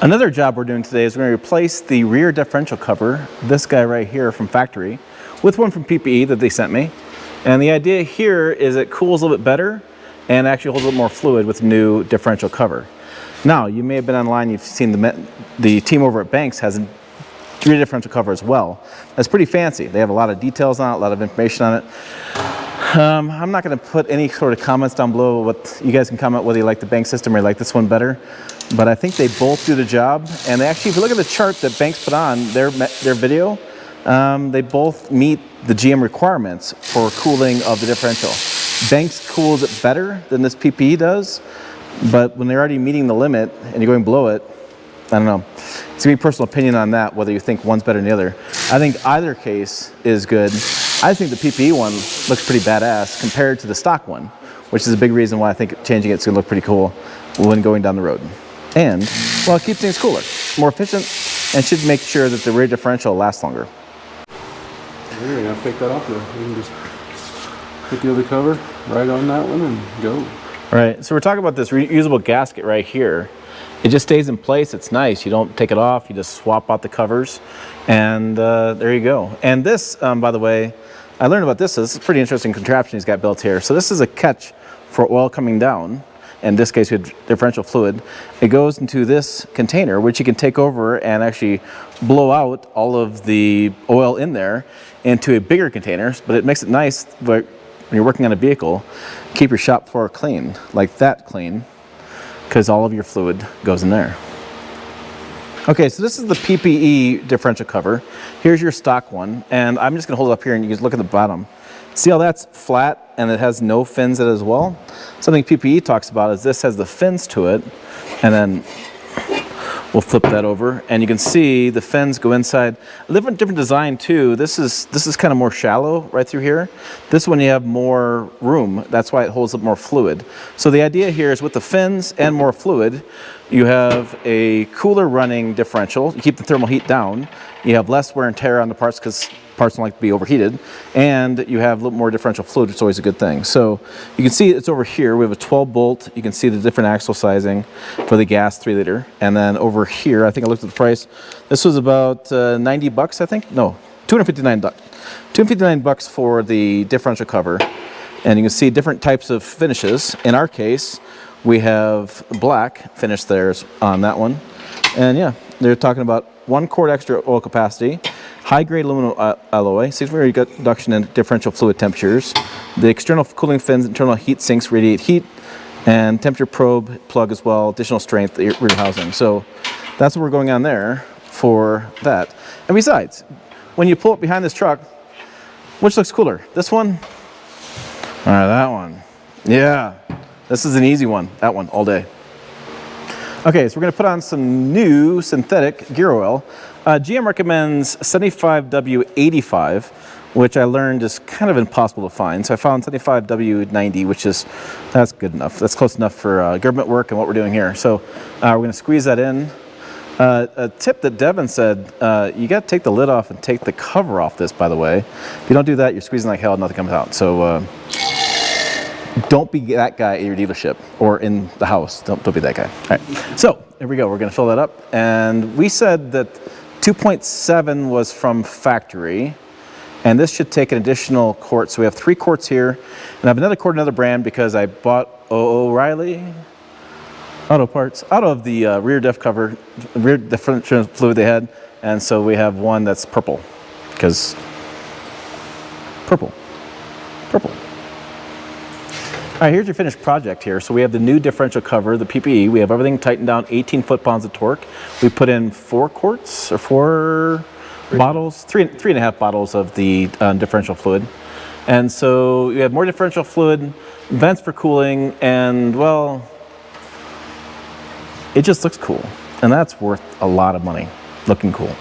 Another job we're doing today is we're going to replace the rear differential cover, this guy right here from factory, with one from PPE that they sent me. And the idea here is it cools a little bit better and actually holds a little more fluid with the new differential cover. Now, you may have been online, you've seen the team over at Banks has a rear differential cover as well. That's pretty fancy. They have a lot of details on it, a lot of information on it. I'm not going to put any sort of comments down below. What you guys can comment whether you like the Banks system or you like this one better. But I think they both do the job. And they actually, if you look at the chart that Banks put on their video, they both meet the GM requirements for cooling of the differential. Banks cools it better than this PPE does, but when they're already meeting the limit and you're going below it, I don't know. It's gonna be personal opinion on that, whether you think one's better than the other. I think either case is good. I think the PPE one looks pretty badass compared to the stock one, which is a big reason why I think changing it's gonna look pretty cool when going down the road. And, well, it keeps things cooler, more efficient, and should make sure that the rear differential lasts longer. You're gonna take that off there. You can just put the other cover right on that one and go. All right, so we're talking about this reusable gasket right here. It just stays in place. It's nice. You don't take it off. You just swap out the covers, and there you go. And this, by the way, I learned about this. This is a pretty interesting contraption he's got built here. So this is a catch for oil coming down. In this case, we have differential fluid. It goes into this container, which you can take over and actually blow out all of the oil in there into a bigger container. But it makes it nice, but when you're working on a vehicle, keep your shop floor clean, like that clean, because all of your fluid goes in there. Okay, so this is the PPE differential cover. Here's your stock one, and I'm just gonna hold it up here and you can look at the bottom. See how that's flat and it has no fins in it as well? Something PPE talks about is this has the fins to it, and then we'll flip that over and you can see the fins go inside. A different design too. This is kind of more shallow right through here. This one you have more room. That's why it holds up more fluid. So the idea here is with the fins and more fluid, you have a cooler running differential. You keep the thermal heat down. You have less wear and tear on the parts because parts don't like to be overheated, and you have a little more differential fluid, which is always a good thing. So you can see it's over here. We have a 12 bolt. You can see the different axle sizing for the gas 3 liter. And then over here, I think I looked at the price. This was about 90 bucks, I think. No, 259 bucks. 259 bucks for the differential cover. And you can see different types of finishes. In our case, we have black finish there on that one. And yeah, they're talking about 1 quart extra oil capacity, high-grade aluminum alloy, 6-degree reduction in differential fluid temperatures. The external cooling fins, internal heat sinks radiate heat, and temperature probe plug as well, additional strength, rear housing. So that's what we're going on there for that. And besides, when you pull up behind this truck, which looks cooler? This one? Or that one? Yeah, this is an easy one. That one, all day. Okay, so we're going to put on some new synthetic gear oil. GM recommends 75W85, which I learned is kind of impossible to find. So I found 75W90, which is, that's good enough. That's close enough for government work and what we're doing here. So we're going to squeeze that in. A tip that Devin said, you got to take the lid off and take the cover off this, by the way. If you don't do that, you're squeezing like hell, nothing comes out. So don't be that guy at your dealership or in the house. Don't be that guy. All right, so here we go. We're going to fill that up. And we said that 2.7 was from factory. And this should take an additional quart. So we have 3 quarts here. And I have another quart, another brand, because I bought O'Reilly Auto Parts out of the rear diff cover, rear differential fluid they had. And so we have one that's purple, because purple. All right, here's your finished project here. So we have the new differential cover, the PPE. We have everything tightened down, 18 foot-pounds of torque. We put in 4 quarts or 4 bottles, three and a half bottles of the differential fluid. And so you have more differential fluid, vents for cooling, and well, it just looks cool. And that's worth a lot of money, looking cool.